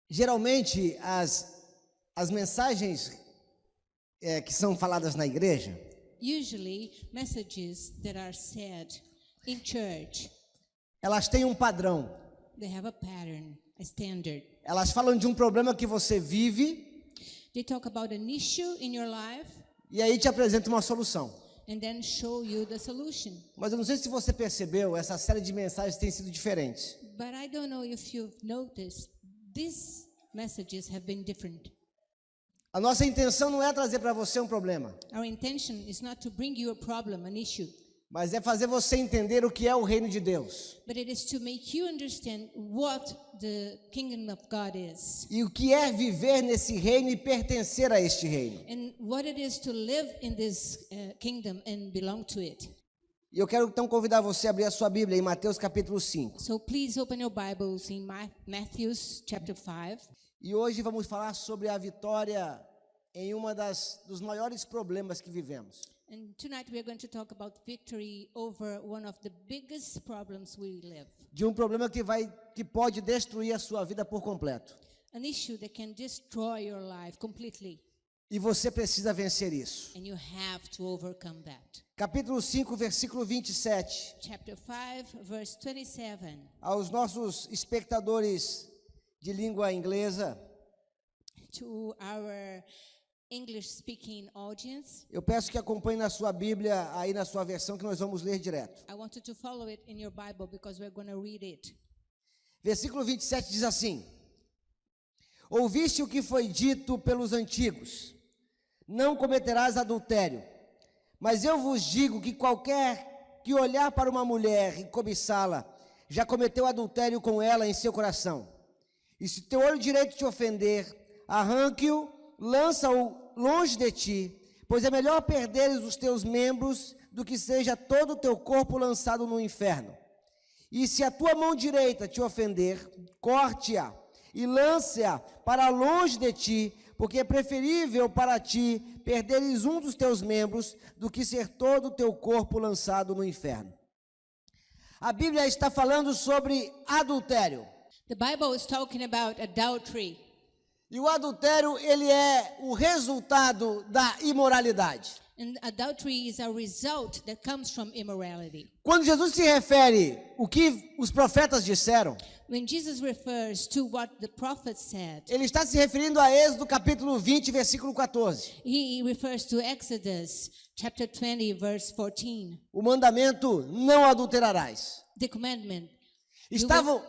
Geralmente, as mensagens que são faladas na igreja, Usually, messages that are said in church, elas têm um padrão. they have a pattern, a standard. Elas falam de um problema que você vive They talk about an issue in your life e aí te apresenta uma solução. and then show you the solution. Mas eu não sei se você percebeu, essa série de mensagens tem sido diferente. But I don't know if you've noticed, these messages have been different. A nossa intenção não é trazer para você um problema, Our intention is not to bring you a problem, an issue, mas é fazer você entender o que é o reino de Deus but it is to make you understand what the kingdom of God is e o que é viver nesse reino e pertencer a este reino. and what it is to live in this kingdom and belong to it. E eu quero então convidar você a abrir a sua Bíblia em Mateus capítulo 5. So please open your Bibles in Matthew chapter 5. E hoje vamos falar sobre a vitória em dos maiores problemas que vivemos. And tonight we are going to talk about victory over one of the biggest problems we live. De um problema que pode destruir a sua vida por completo. An issue that can destroy your life completely. E você precisa vencer isso. And you have to overcome that. Capítulo 5, versículo 27. Chapter 5, verse 27. Aos nossos espectadores de língua inglesa, To our English-speaking audience, eu peço que acompanhe na sua Bíblia, aí na sua versão, que nós vamos ler direto. I want you to follow it in your Bible because we're going to read it. Versículo 27 diz assim: Ouviste o que foi dito pelos antigos: não cometerás adultério. Mas eu vos digo que qualquer que olhar para uma mulher e cobiçá-la, já cometeu adultério com ela em seu coração. E se teu olho direito te ofender, arranque-o, lança-o longe de ti, pois é melhor perderes os teus membros do que seja todo o teu corpo lançado no inferno. E se a tua mão direita te ofender, corte-a e lance-a para longe de ti, porque é preferível para ti perderes um dos teus membros do que ser todo o teu corpo lançado no inferno. A Bíblia está falando sobre adultério. The Bible is talking about adultery. E o adultério, ele é o resultado da imoralidade. And adultery is a result that comes from immorality. Quando Jesus se refere o que os profetas disseram, When Jesus refers to what the prophet said, ele está se referindo a Êxodo capítulo 20, versículo 14. he refers to Exodus chapter 20, verse 14. O mandamento, não adulterarás. The commandment, Estavam...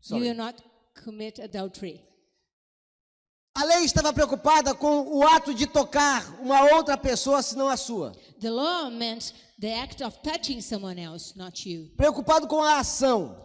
you will not commit adultery. A lei estava preocupada com o ato de tocar uma outra pessoa, senão a sua. The law meant the act of touching someone else, not you. Preocupado com a ação.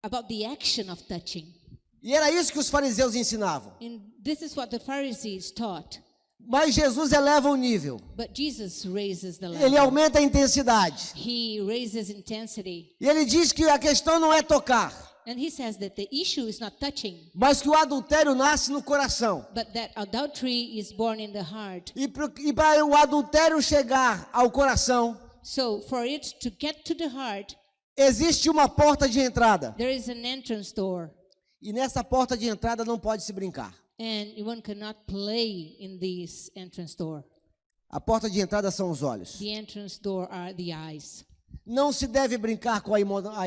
About the action of touching. E era isso que os fariseus ensinavam. And this is what the Pharisees taught. Mas Jesus eleva o nível. But Jesus raises the Ele level. aumenta a intensidade. He raises intensity. E ele diz que a questão não é tocar, And he says that the issue is not touching, mas que o adultério nasce no coração. but that adultery is born in the heart. E para o adultério chegar ao coração, So for it to get to the heart, existe uma porta de entrada. there is an entrance door. E nessa porta de entrada não pode se brincar. And one cannot play in this entrance door. A porta de entrada são os olhos. The entrance door are the eyes. Não se deve brincar com a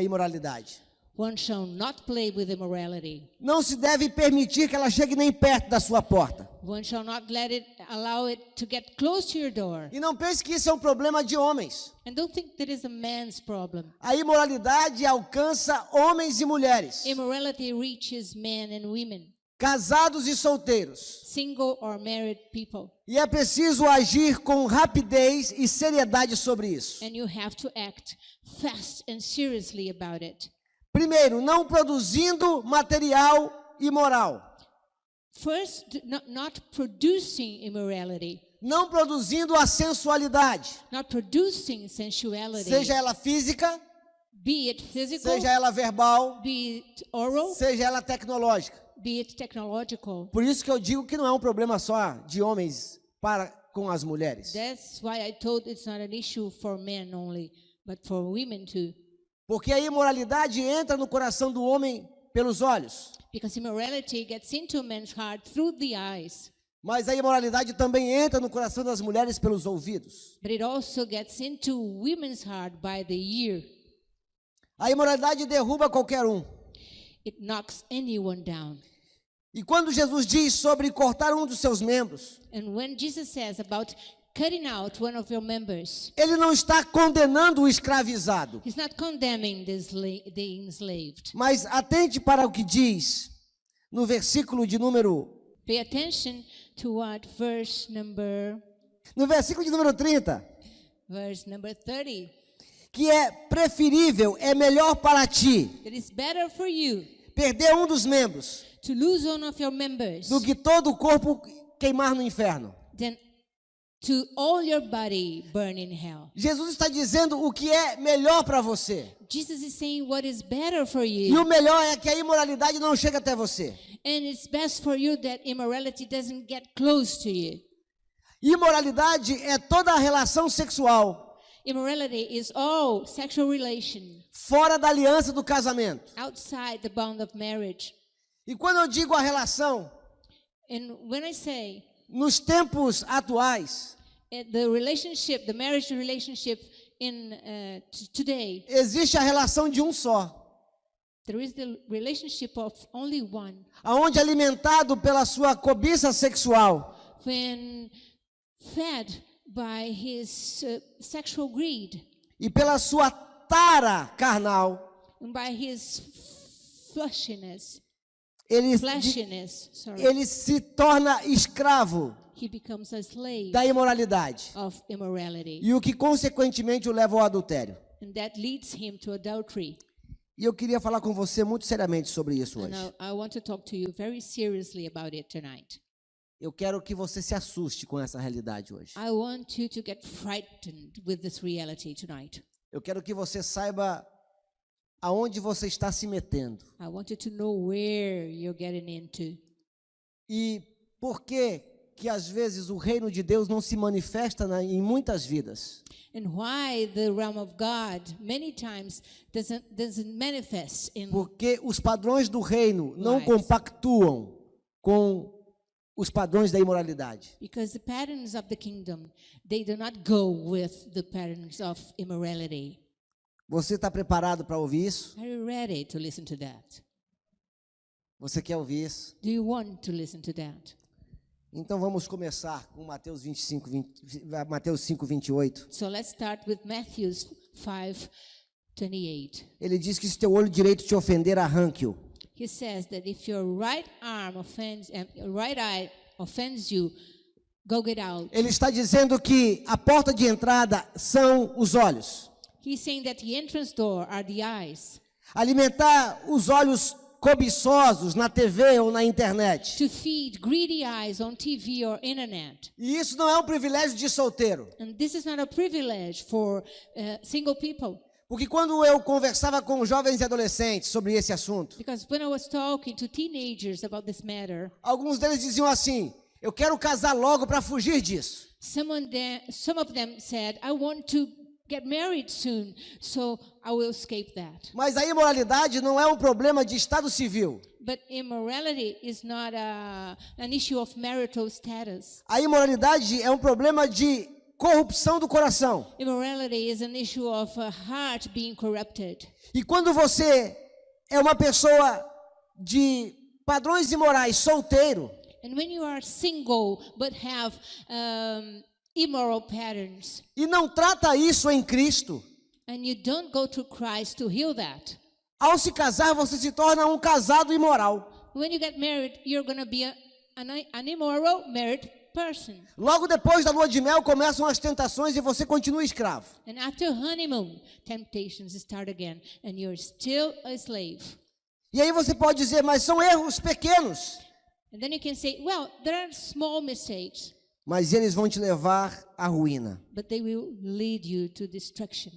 imoralidade. One shall not play with immorality. Não se deve permitir que ela chegue nem perto da sua porta. One shall not allow it to get close to your door. E não pense que isso é um problema de homens. And don't think that is a man's problem. A imoralidade alcança homens e mulheres, Immorality reaches men and women, casados e solteiros. single or married people. E é preciso agir com rapidez e seriedade sobre isso. And you have to act fast and seriously about it. Primeiro, não produzindo material imoral. First, not producing immorality, Não produzindo a sensualidade, not producing sensuality, seja ela física, be it physical, seja ela verbal, be it oral, seja ela tecnológica. be it technological. Por isso que eu digo que não é um problema só de homens para com as mulheres. That's why I told it's not an issue for men only, but for women too. Porque a imoralidade entra no coração do homem pelos olhos. Because immorality gets into a man's heart through the eyes. Mas a imoralidade também entra no coração das mulheres pelos ouvidos. But it also gets into women's heart by the ear. A imoralidade derruba qualquer um. It knocks anyone down. E quando Jesus diz sobre cortar um dos seus membros, And when Jesus says about cutting out one of your members, ele não está condenando o escravizado. he's not condemning the enslaved. Mas atente para o que diz no versículo de número... Pay attention to what No versículo de número 30, verse number 30. que é preferível, é melhor para ti It is better for you perder um dos membros to lose one of your members do que todo o corpo queimar no inferno. than to all your body burn in hell. Jesus está dizendo o que é melhor para você. Jesus is saying what is better for E you. o melhor é que a imoralidade não chega até você. And it's best for you that immorality doesn't get close to you. Imoralidade é toda a relação sexual Immorality is all sexual relation fora da aliança do casamento. outside the bound of marriage. E quando eu digo a relação, And when I say nos tempos atuais, the marriage relationship in today, existe a relação de um só, there is the relationship of only one. aonde alimentado pela sua cobiça sexual, When fed by his sexual greed e pela sua tara carnal, and by his fleshiness, ele se torna escravo he becomes a slave da imoralidade. of immorality. E o que consequentemente o leva ao adultério. And that leads him to adultery. E eu queria falar com você muito seriamente sobre isso And hoje. I want to talk to you very seriously about it tonight. Eu quero que você se assuste com essa realidade hoje. I want you to get frightened with this reality tonight. Eu quero que você saiba aonde você está se metendo. I want you to know where you're getting into. E por que às vezes o reino de Deus não se manifesta em muitas vidas. And why the realm of God many times doesn't manifest in. Porque os padrões do reino não Lives. compactuam com os padrões da imoralidade. Because the patterns of the kingdom, they do not go with the patterns of immorality. Você está preparado para ouvir isso? Are you ready to listen to that? Você quer ouvir isso? Do you want to listen to that? Então vamos começar com Mateus 5, 28. So let's start with Matthew 5:28. Ele diz que se teu olho direito te ofender, arranque-o. He says that if your right eye offends you, go get out. Ele está dizendo que a porta de entrada são os olhos. He's saying that the entrance door are the eyes. Alimentar os olhos cobiçosos na TV ou na internet. To feed greedy eyes on TV or internet. E isso não é um privilégio de solteiro. And this is not a privilege for single people. Porque quando eu conversava com jovens e adolescentes sobre esse assunto, Because when I was talking to teenagers about this matter, alguns deles diziam assim: eu quero casar logo para fugir disso. some of them said, I want to get married soon, so I will escape that. Mas a imoralidade não é um problema de estado civil. But immorality is not an issue of marital status. A imoralidade é um problema de corrupção do coração. Immorality is an issue of a heart being corrupted. E quando você é uma pessoa de padrões imorais, solteiro, And when you are single but have immoral patterns, e não trata isso em Cristo, and you don't go to Christ to heal that, ao se casar você se torna um casado imoral. when you get married, you're going to be an immoral married person. Logo depois da lua de mel começam as tentações e você continua escravo. And after honeymoon, temptations start again, and you're still a slave. E aí você pode dizer, mas são erros pequenos. And then you can say, well, there are small mistakes, Mas eles vão te levar à ruína. but they will lead you to destruction.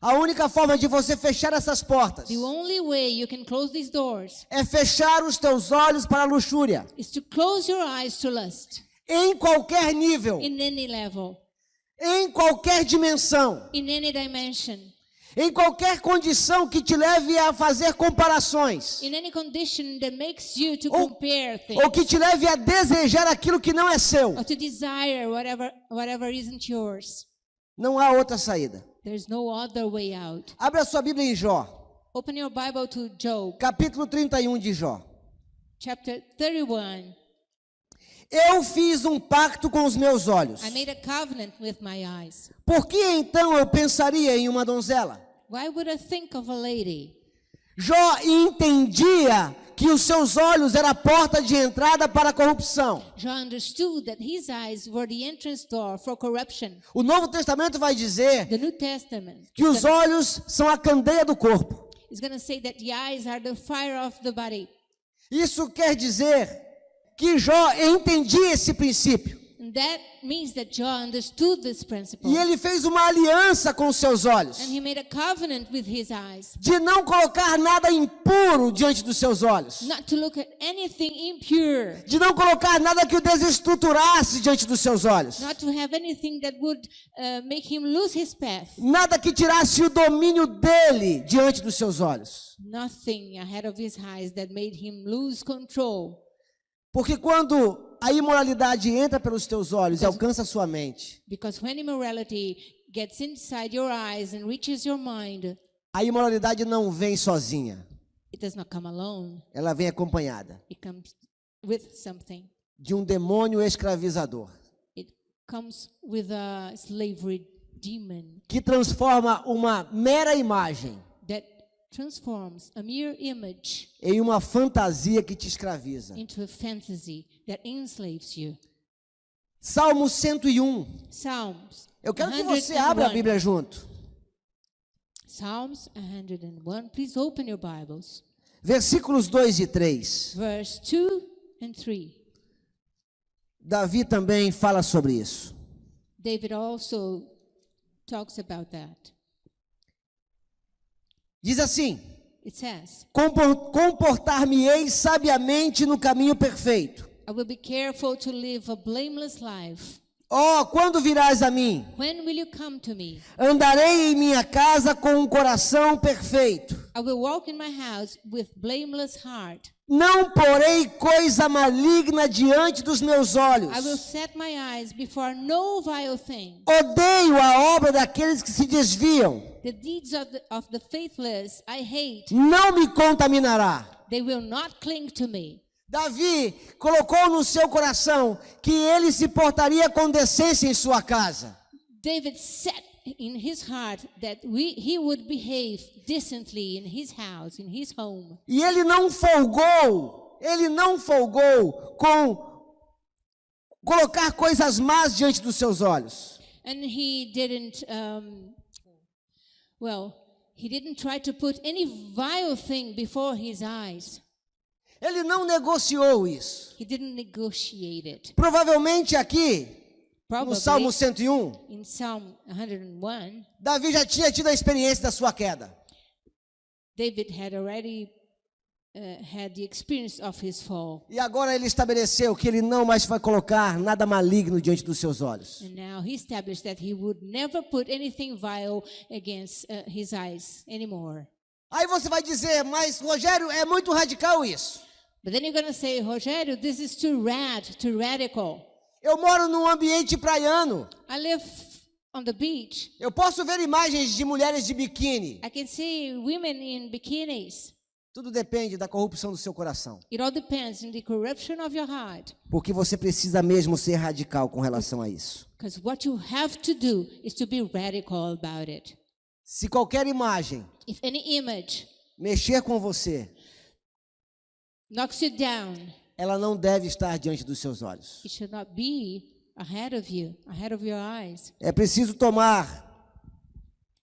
A única forma de você fechar essas portas The only way you can close these doors é fechar os teus olhos para a luxúria. is to close your eyes to lust Em qualquer nível, in any level, em qualquer dimensão. in any dimension. Em qualquer condição que te leve a fazer comparações. In any condition that makes you to compare things. Ou que te leve a desejar aquilo que não é seu. Or to desire whatever isn't yours. Não há outra saída. There's no other way out. Abra sua Bíblia em Jó. Open your Bible to Job, Capítulo 31 de Jó. chapter 31. Eu fiz um pacto com os meus olhos. I made a covenant with my eyes. Por que então eu pensaria em uma donzela? Why would I think of a lady? Jó entendia que os seus olhos eram a porta de entrada para a corrupção. John understood that his eyes were the entrance door for corruption. O Novo Testamento vai dizer The New Testament que os olhos são a candeia do corpo. is going to say that the eyes are the fire of the body. Isso quer dizer que Jó entendia esse princípio. And that means that John understood this principle. E ele fez uma aliança com os seus olhos. And he made a covenant with his eyes. De não colocar nada impuro diante dos seus olhos. Not to look at anything impure. De não colocar nada que o desestruturasse diante dos seus olhos. Not to have anything that would make him lose his path. Nada que tirasse o domínio dele diante dos seus olhos. Nothing ahead of his eyes that made him lose control. Porque quando a imoralidade entra pelos teus olhos e alcança a sua mente, Because when immorality gets inside your eyes and reaches your mind, a imoralidade não vem sozinha. it does not come alone. Ela vem acompanhada It comes with something. de um demônio escravizador. It comes with a slavery demon Que transforma uma mera imagem that transforms a mere image em uma fantasia que te escraviza. into a fantasy that enslaves you. Salmo 101. Psalms. Eu quero que você abra a 101. Bíblia junto. Psalms 101. Please open your Bibles. Versículos 2 e 3. Verse 2 and 3. Davi também fala sobre isso. David also talks about that. Diz assim: It says, comportar-me-ei sabiamente no caminho perfeito. I will be careful to live a blameless life. Oh, quando virás a mim? When will you come to me? Andarei em minha casa com um coração perfeito. I will walk in my house with blameless heart. Não porei coisa maligna diante dos meus olhos. I will set my eyes before no vile thing. Odeio a obra daqueles que se desviam. The deeds of the faithless I hate. Não me contaminará. They will not cling to me. Davi colocou no seu coração que ele se portaria com decência em sua casa. David set in his heart that he would behave decently in his house, in his home. E ele não folgou com colocar coisas más diante dos seus olhos. And he didn't, he didn't try to put any vile thing before his eyes. Ele não negociou isso. He didn't negotiate it. Provavelmente aqui, no Probably Salmo 101, in Psalm 101, Davi já tinha tido a experiência da sua queda. David had already had the experience of his fall. E agora ele estabeleceu que ele não mais vai colocar nada maligno diante dos seus olhos. And now he established that he would never put anything vile against his eyes anymore. Aí você vai dizer, mas Rogério, é muito radical isso. But then you're going to say, Rogério, this is too radical. Eu moro num ambiente praiano. I live on the beach. Eu posso ver imagens de mulheres de biquíni. I can see women in bikinis. Tudo depende da corrupção do seu coração. It all depends on the corruption of your heart. Porque você precisa mesmo ser radical com relação a isso. Because what you have to do is to be radical about it. Se qualquer imagem If any image mexer com você, knocks you down, ela não deve estar diante dos seus olhos. it should not be ahead of you, ahead of your eyes. É preciso tomar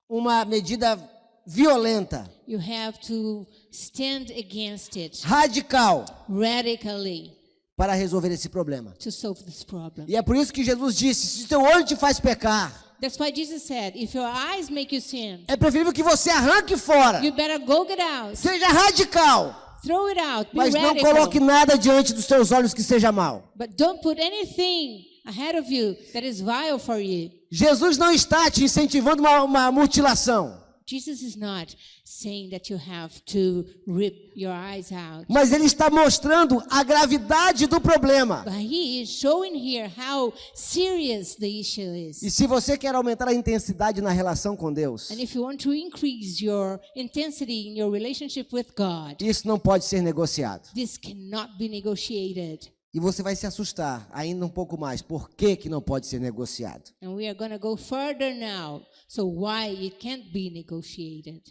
uma medida violenta, You have to stand against it radical, radically para resolver esse problema. to solve this problem. E é por isso que Jesus disse, se teu olho te faz pecar, That's why Jesus said, if your eyes make you sin, é preferível que você arranque fora. you better go get out. Seja radical, Throw it out. Be mas não radical. coloque nada diante dos teus olhos que seja mal. But don't put anything ahead of you that is vile for you. Jesus não está te incentivando uma mutilação. Jesus is not saying that you have to rip your eyes out. Mas ele está mostrando a gravidade do problema. But he is showing here how serious the issue E is. se você quer aumentar a intensidade na relação com Deus, And if you want to increase your intensity in your relationship with God, isso não pode ser negociado. this cannot be negotiated. E você vai se assustar ainda um pouco mais. Por que que não pode ser negociado? And we are going to go further now. So why it can't be negotiated?